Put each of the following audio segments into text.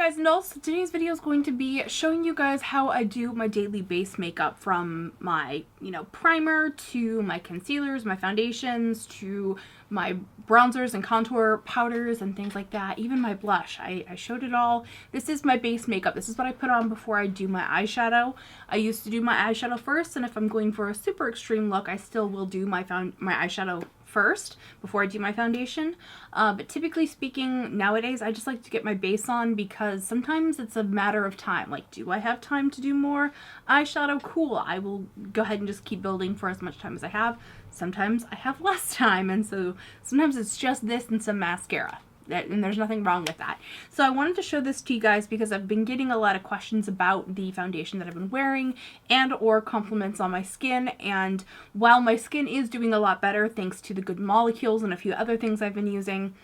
guys, and also today's video is going to be showing you guys how I do my daily base makeup, from my, primer to my concealers, my foundations, to my bronzers and contour powders and things like that, even my blush. I showed it all. This is my base makeup. This is what I put on before I do my eyeshadow. I used to do my eyeshadow first, and if I'm going for a super extreme look, I still will do my eyeshadow first before I do my foundation. But typically speaking, nowadays I just like to get my base on, because sometimes it's a matter of time. Like, do I have time to do more eyeshadow? Cool, I will go ahead and just keep building for as much time as I have. Sometimes I have less time, and so sometimes it's just this and some mascara. And there's nothing wrong with that. So I wanted to show this to you guys because I've been getting a lot of questions about the foundation that I've been wearing and or compliments on my skin. And while my skin is doing a lot better thanks to the good molecules and a few other things I've been using,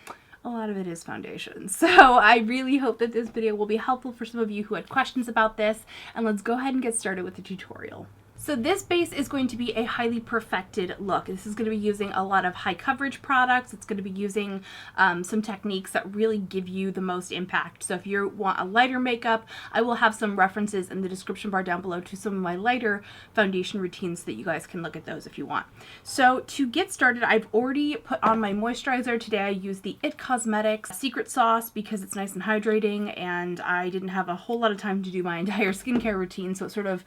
a lot of it is foundation. So I really hope that this video will be helpful for some of you who had questions about this. And let's go ahead and get started with the tutorial. So this base is going to be a highly perfected look. This is going to be using a lot of high coverage products. It's going to be using some techniques that really give you the most impact. So if you want a lighter makeup, I will have some references in the description bar down below to some of my lighter foundation routines so that you guys can look at those if you want. So to get started, I've already put on my moisturizer. Today I used the It Cosmetics Secret Sauce because it's nice and hydrating, and I didn't have a whole lot of time to do my entire skincare routine, so it sort of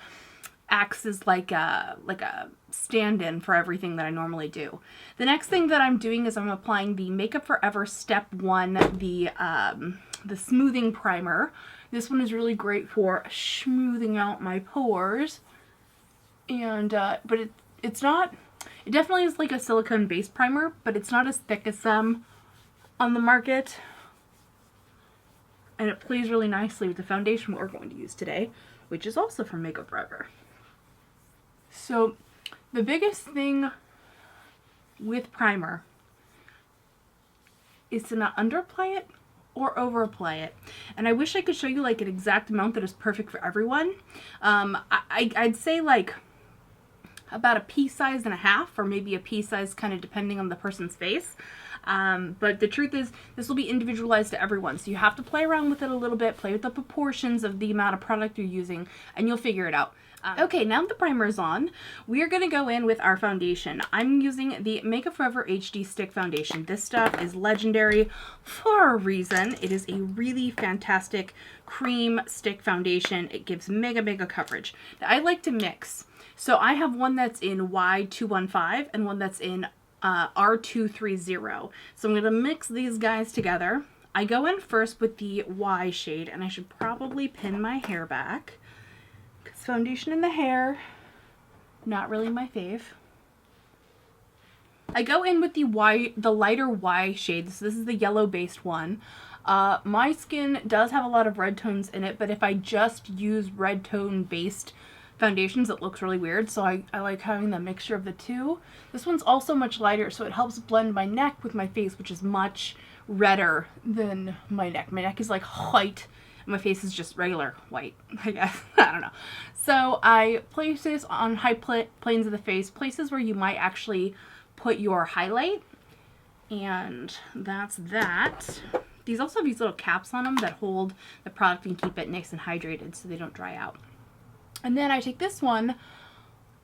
acts as like a stand-in for everything that I normally do. The next thing that I'm doing is I'm applying the Makeup Forever Step 1, the smoothing primer. This one is really great for smoothing out my pores, and but it's not. It definitely is like a silicone base primer, but it's not as thick as some on the market, and it plays really nicely with the foundation we're going to use today, which is also from Makeup Forever. So the biggest thing with primer is to not underapply it or overapply it. And I wish I could show you like an exact amount that is perfect for everyone. I'd say like about a pea size and a half, or maybe a pea size, kind of depending on the person's face. But the truth is, this will be individualized to everyone. So you have to play around with it a little bit, play with the proportions of the amount of product you're using, and you'll figure it out. Okay, now that the primer is on, we are going to go in with our foundation. I'm using the Makeup Forever HD Stick Foundation. This stuff is legendary for a reason. It is a really fantastic cream stick foundation. It gives mega coverage. Now, I like to mix. So I have one that's in Y215 and one that's in R230. So I'm going to mix these guys together. I go in first with the Y shade, and I should probably pin my hair back, because foundation in the hair, not really my fave. I go in with the lighter Y shade. So this is the yellow based one. My skin does have a lot of red tones in it, but if I just use red tone based foundations, it looks really weird, so I like having the mixture of the two. This one's also much lighter, so it helps blend my neck with my face, which is much redder than my neck. My neck is like white, and my face is just regular white, I guess. I don't know. So I place this on high planes of the face, places where you might actually put your highlight, and that's that. These also have these little caps on them that hold the product and keep it nice and hydrated so they don't dry out. And then I take this one,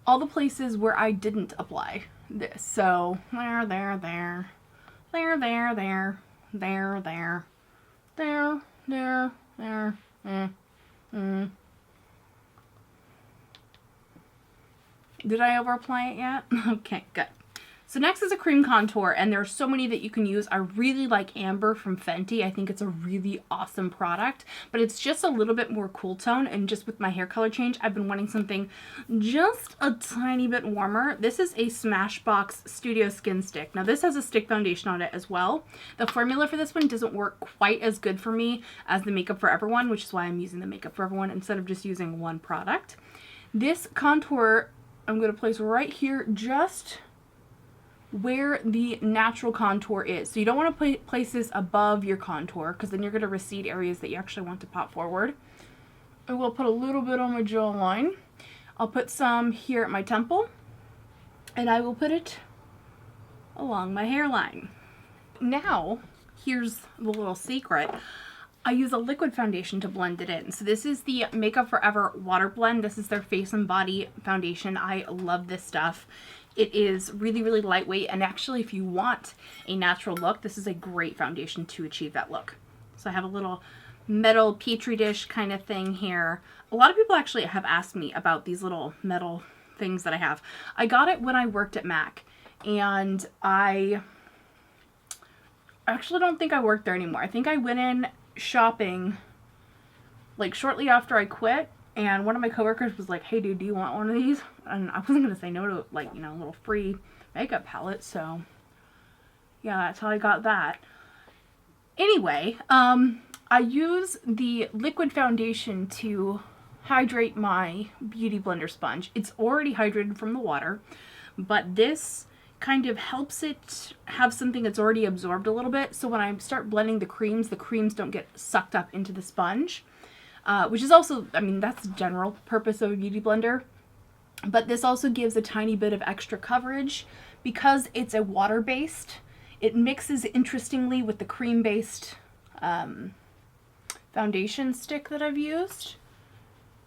all the places where I didn't apply this. So there. Did I over apply it yet? Okay, good. So next is a cream contour, and there are so many that you can use. I really like Amber from Fenty. I think it's a really awesome product, but it's just a little bit more cool tone, and just with my hair color change, I've been wanting something just a tiny bit warmer. This is a Smashbox Studio Skin Stick. Now this has a stick foundation on it as well. The formula for this one doesn't work quite as good for me as the Makeup Forever one, which is why I'm using the Makeup Forever one instead of just using one product. This contour I'm going to place right here, just where the natural contour is. So you don't want to place this above your contour, because then you're going to recede areas that you actually want to pop forward. I will put a little bit on my jawline. I'll put some here at my temple, and I will put it along my hairline. Now, here's the little secret. I use a liquid foundation to blend it in. So this is the Makeup Forever Water Blend. This is their face and body foundation. I love this stuff. It is really, really lightweight, and actually if you want a natural look, this is a great foundation to achieve that look. So I have a little metal petri dish kind of thing here. A lot of people actually have asked me about these little metal things that I have. I got it when I worked at MAC, and I actually don't think I work there anymore. I think I went in shopping like shortly after I quit, and one of my coworkers was like, hey dude, do you want one of these? And I wasn't gonna say no to, like, you know, a little free makeup palette, so yeah, that's how I got that. Anyway, I use the liquid foundation to hydrate my Beauty Blender sponge. It's already hydrated from the water, but this kind of helps it have something that's already absorbed a little bit, so when I start blending the creams don't get sucked up into the sponge, which is also, I mean, that's the general purpose of a Beauty Blender, but this also gives a tiny bit of extra coverage. Because it's a water-based, it mixes interestingly with the cream-based foundation stick that I've used.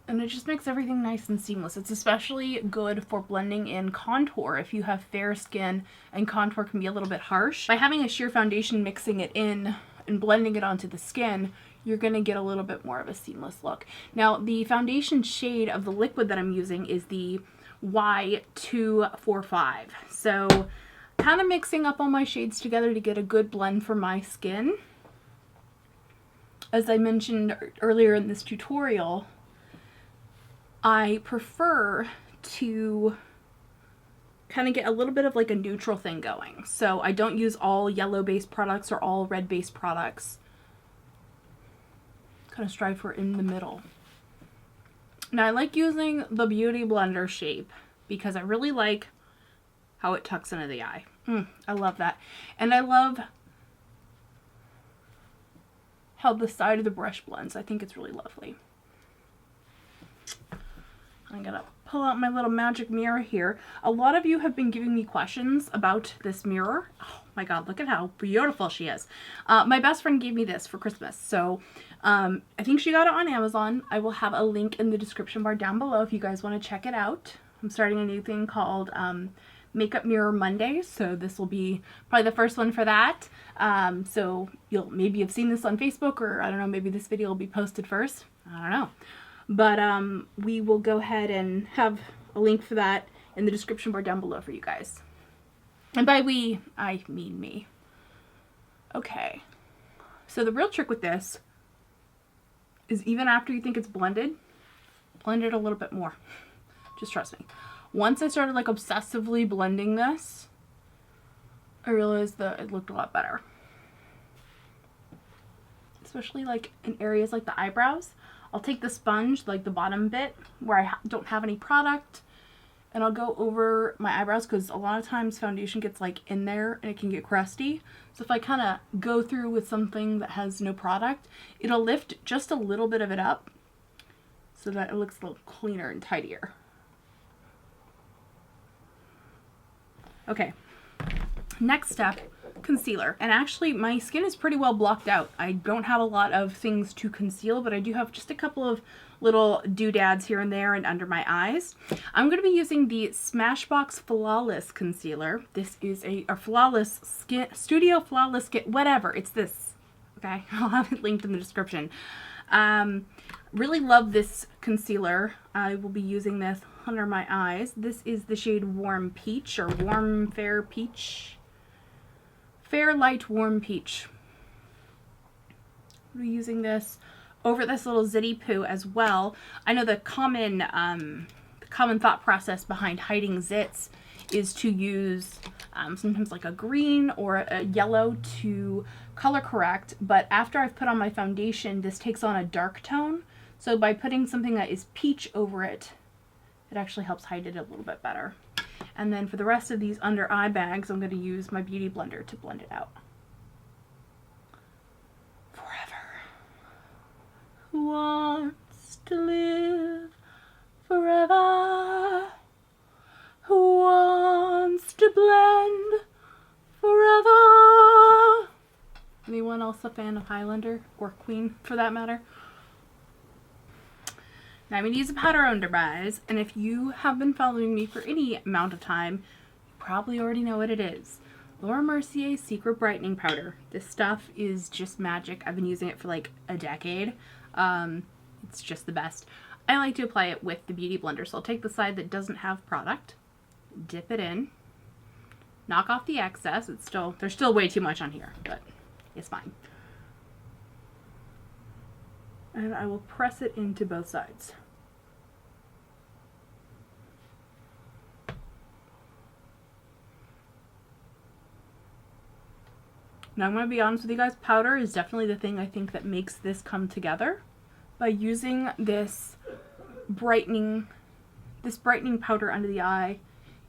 And it just makes everything nice and seamless. It's especially good for blending in contour if you have fair skin and contour can be a little bit harsh. By having a sheer foundation mixing it in and blending it onto the skin, you're going to get a little bit more of a seamless look. Now, the foundation shade of the liquid that I'm using is the Y245. So, kind of mixing up all my shades together to get a good blend for my skin. As I mentioned earlier in this tutorial, I prefer to kind of get a little bit of like a neutral thing going. So I don't use all yellow based products or all red based products. Kind of strive for in the middle. Now I like using the Beauty Blender shape because I really like how it tucks into the eye. I love that. And I love how the side of the brush blends. I think it's really lovely. I'm gonna pull out my little magic mirror here. A lot of you have been giving me questions about this mirror. Oh my god, look at how beautiful she is. My best friend gave me this for Christmas, so I think she got it on Amazon. I will have a link in the description bar down below if you guys want to check it out. I'm starting a new thing called Makeup Mirror Monday, so this will be probably the first one for that. So you'll maybe have seen this on Facebook, or I don't know, maybe this video will be posted first. I don't know. But we will go ahead and have a link for that in the description bar down below for you guys. And by we, I mean me. Okay. So the real trick with this is even after you think it's blended, blend it a little bit more. Just trust me. Once I started like obsessively blending this, I realized that it looked a lot better. Especially like in areas like the eyebrows. I'll take the sponge, like the bottom bit where I don't have any product, and I'll go over my eyebrows because a lot of times foundation gets like in there and it can get crusty. So if I kind of go through with something that has no product, it'll lift just a little bit of it up so that it looks a little cleaner and tidier. Okay, next step, concealer. And actually my skin is pretty well blocked out. I don't have a lot of things to conceal, but I do have just a couple of little doodads here and there and under my eyes. I'm going to be using the Smashbox Flawless Concealer. This is a Flawless Skin, Studio Flawless Skin, whatever, it's this. Okay, I'll have it linked in the description. Really love this concealer. I will be using this under my eyes. This is the shade Warm Peach, or Warm Fair Peach. Fair Light Warm Peach. We're using this over this little zitty poo as well. I know the common thought process behind hiding zits is to use sometimes like a green or a yellow to color correct, but after I've put on my foundation, this takes on a dark tone. So by putting something that is peach over it, it actually helps hide it a little bit better. And then for the rest of these under eye bags, I'm going to use my Beauty Blender to blend it out. Forever. Who wants to live forever? Who wants to blend forever? Anyone else up fan of Highlander, or Queen for that matter. Now I'm going to use a powder under my eyes, and if you have been following me for any amount of time, you probably already know what it is. Laura Mercier's Secret Brightening Powder. This stuff is just magic. I've been using it for like a decade. It's just the best. I like to apply it with the Beauty Blender, so I'll take the side that doesn't have product, dip it in, knock off the excess. There's still way too much on here, but it's fine. And I will press it into both sides. Now I'm going to be honest with you guys, powder is definitely the thing I think that makes this come together. By using this brightening powder under the eye,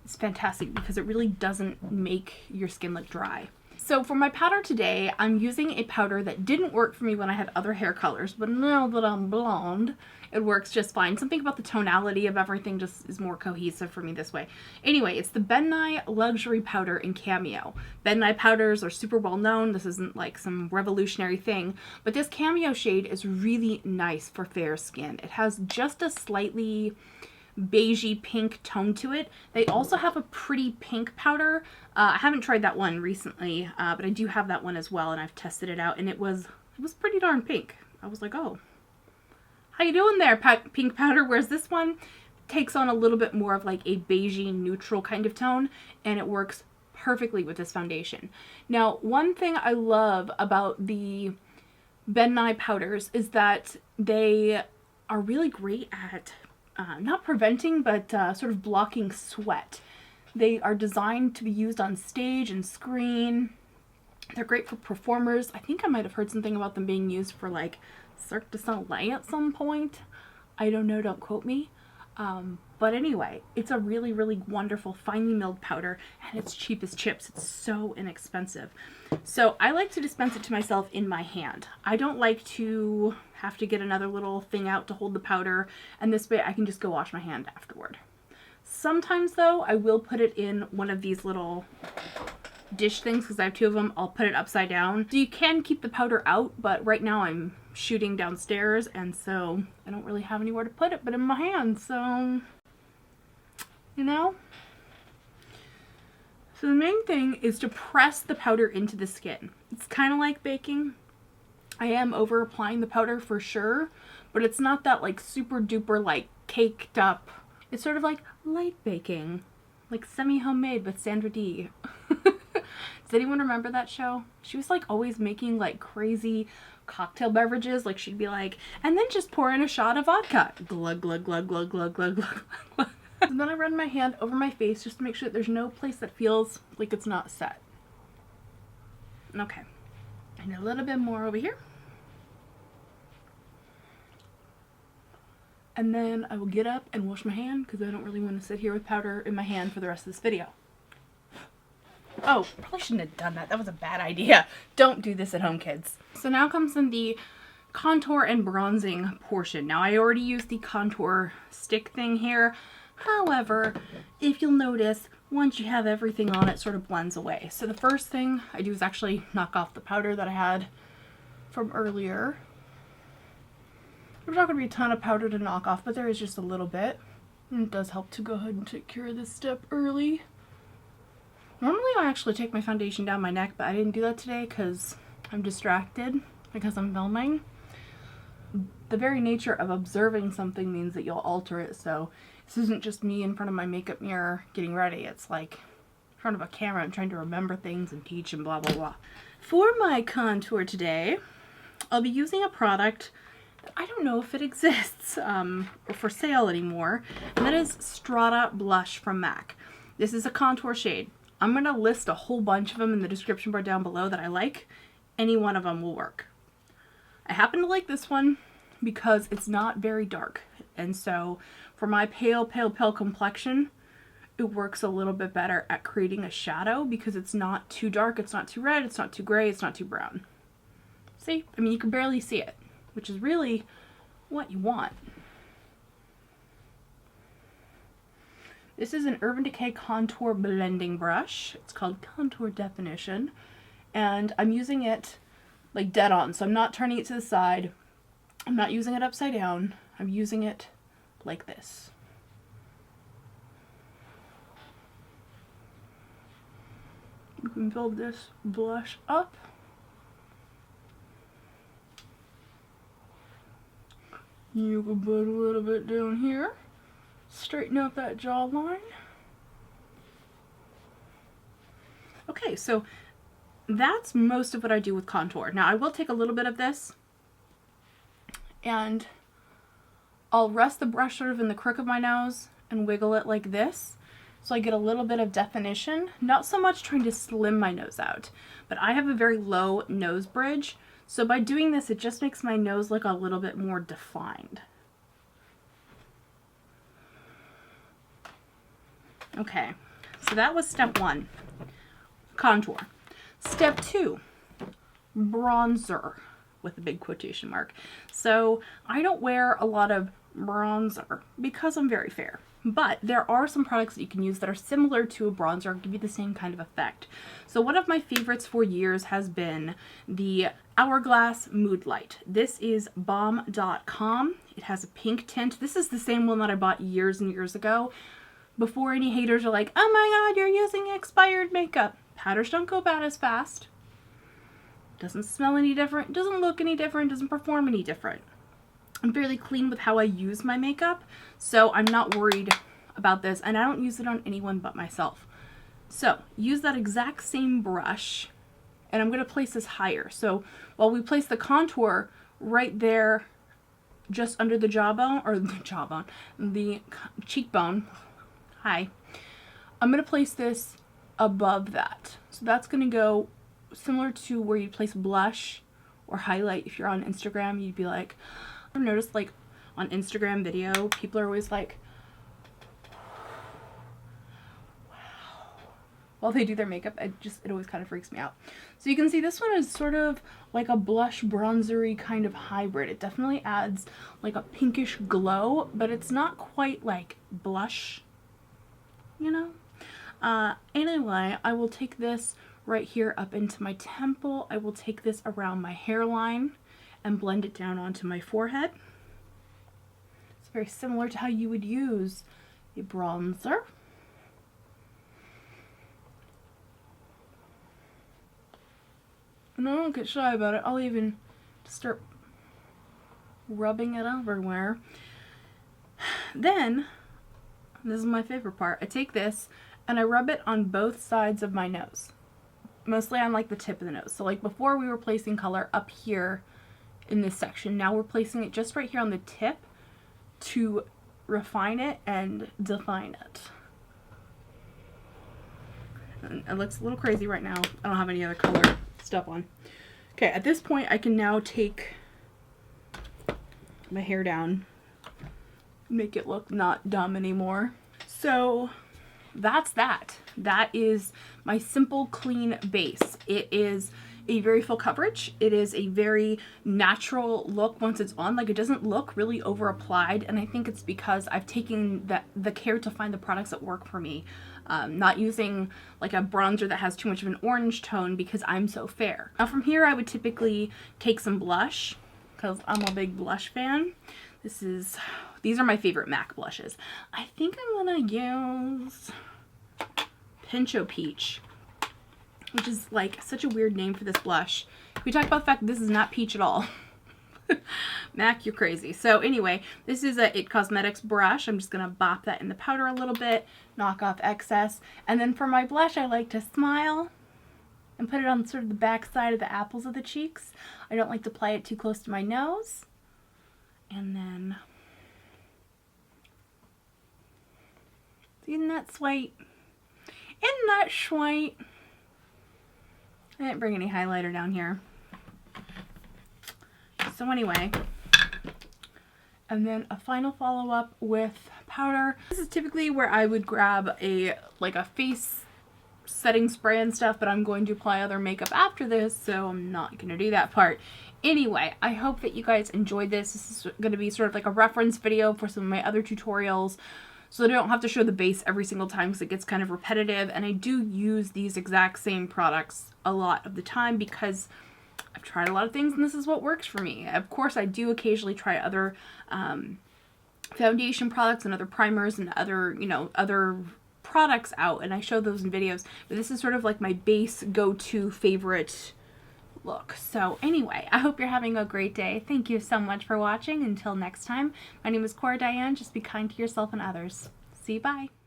it's fantastic because it really doesn't make your skin look dry. So for my powder today, I'm using a powder that didn't work for me when I had other hair colors, but now that I'm blonde, it works just fine. Something about the tonality of everything just is more cohesive for me this way. Anyway, it's the Ben Nye Luxury Powder in Cameo. Ben Nye powders are super well known. This isn't like some revolutionary thing, but this Cameo shade is really nice for fair skin. It has just a slightly beigey pink tone to it. They also have a pretty pink powder. I haven't tried that one recently, but I do have that one as well, and I've tested it out, and it was pretty darn pink. I was like, oh, how you doing there, pink powder? Whereas this one takes on a little bit more of like a beigey neutral kind of tone, and it works perfectly with this foundation. Now, one thing I love about the Ben Nye powders is that they are really great at not preventing, but sort of blocking sweat. They are designed to be used on stage and screen. They're great for performers. I think I might have heard something about them being used for like Cirque du Soleil at some point. I don't know, don't quote me. But anyway, it's a really, really wonderful finely milled powder, and it's cheap as chips. It's so inexpensive. So I like to dispense it to myself in my hand. I don't like to have to get another little thing out to hold the powder, and this way I can just go wash my hand afterward. Sometimes though, I will put it in one of these little dish things because I have two of them. I'll put it upside down. So you can keep the powder out, but right now I'm shooting downstairs, and so I don't really have anywhere to put it but in my hand, so you know. So the main thing is to press the powder into the skin. It's kind of like baking. I am over applying the powder for sure, but it's not that like super duper like caked up. It's sort of like light baking, like semi-homemade with Sandra Dee. Does anyone remember that show? She was like always making like crazy cocktail beverages. Like she'd be like, and then just pour in a shot of vodka. Glug, glug, glug, glug, glug, glug, glug, glug. And then I run my hand over my face just to make sure that there's no place that feels like it's not set. Okay. And a little bit more over here. And then I will get up and wash my hand because I don't really want to sit here with powder in my hand for the rest of this video. Oh, probably shouldn't have done that. That was a bad idea. Don't do this at home, kids. So now comes in the contour and bronzing portion. Now I already used the contour stick thing here. However, if you'll notice, once you have everything on, it sort of blends away. So the first thing I do is actually knock off the powder that I had from earlier. There's not going to be a ton of powder to knock off, but there is just a little bit. And it does help to go ahead and take care of this step early. Normally I actually take my foundation down my neck, but I didn't do that today because I'm distracted because I'm filming. The very nature of observing something means that you'll alter it, so this isn't just me in front of my makeup mirror getting ready. It's like in front of a camera and trying to remember things and teach and blah blah blah. For my contour today, I'll be using a product that I don't know if it exists or for sale anymore, and that is Strada Blush from MAC. This is a contour shade. I'm going to list a whole bunch of them in the description bar down below that I like. Any one of them will work. I happen to like this one because it's not very dark. And so for my pale complexion, it works a little bit better at creating a shadow because it's not too dark, it's not too red, it's not too gray, it's not too brown. See? I mean, you can barely see it, which is really what you want. This is an Urban Decay contour blending brush. It's called Contour Definition, and I'm using it like dead on. So I'm not turning it to the side. I'm not using it upside down. I'm using it like this. You can build this blush up. You can put a little bit down here. Straighten out that jawline. Okay, so that's most of what I do with contour. Now I will take a little bit of this and I'll rest the brush sort of in the crook of my nose and wiggle it like this so I get a little bit of definition. Not so much trying to slim my nose out, but I have a very low nose bridge, so by doing this it just makes my nose look a little bit more defined. Okay, so that was step 1, contour. Step 2, bronzer, with a big quotation mark. So I don't wear a lot of bronzer because I'm very fair, but there are some products that you can use that are similar to a bronzer and give you the same kind of effect. So one of my favorites for years has been the Hourglass Mood Light. This is bomb.com. It has a pink tint. This is the same one that I bought years and years ago. Before any haters are like, oh my god, you're using expired makeup. Powders don't go bad as fast. Doesn't smell any different, doesn't look any different, doesn't perform any different. I'm fairly clean with how I use my makeup, so I'm not worried about this, and I don't use it on anyone but myself. So use that exact same brush, and I'm going to place this higher. So while we place the contour right there just under the jawbone, or the cheekbone, I'm going to place this above that. So that's going to go similar to where you place blush or highlight. If you're on Instagram, you'd be like, I've noticed like on Instagram video, people are always like, wow, while they do their makeup. It always kind of freaks me out. So you can see this one is sort of like a blush bronzery kind of hybrid. It definitely adds like a pinkish glow, but it's not quite like blush, you know? Anyway, I will take this right here up into my temple. I will take this around my hairline and blend it down onto my forehead. It's very similar to how you would use a bronzer. And I don't get shy about it. I'll even start rubbing it everywhere. Then, this is my favorite part, I take this and I rub it on both sides of my nose. Mostly on like the tip of the nose. So like before we were placing color up here in this section, now we're placing it just right here on the tip to refine it and define it. And it looks a little crazy right now. I don't have any other color stuff on. Okay, at this point I can now take my hair down, make it look not dumb anymore. So that's that. That is my simple, clean base. It is a very full coverage. It is a very natural look once it's on. Like, it doesn't look really over applied, and I think it's because I've taken the care to find the products that work for me. Not using like a bronzer that has too much of an orange tone because I'm so fair. Now from here I would typically take some blush because I'm a big blush fan. These are my favorite MAC blushes. I think I'm gonna use Pincho Peach, which is like such a weird name for this blush. We talk about the fact that this is not peach at all. MAC, you're crazy. So anyway, this is a It Cosmetics brush. I'm just gonna bop that in the powder a little bit, knock off excess, and then for my blush I like to smile and put it on sort of the back side of the apples of the cheeks. I don't like to apply it too close to my nose. And then, isn't that sweet? Isn't that sweet? I didn't bring any highlighter down here. So anyway, and then a final follow-up with powder. This is typically where I would grab a face setting spray and stuff, but I'm going to apply other makeup after this, so I'm not going to do that part. Anyway, I hope that you guys enjoyed this. This is going to be sort of like a reference video for some of my other tutorials, so that I don't have to show the base every single time because it gets kind of repetitive, and I do use these exact same products a lot of the time because I've tried a lot of things and this is what works for me. Of course, I do occasionally try other foundation products and other primers and other, you know, other products out, and I show those in videos, but this is sort of like my base go-to favorite look. So anyway, I hope you're having a great day. Thank you so much for watching. Until next time, my name is Cora Diane. Just be kind to yourself and others. See you, bye.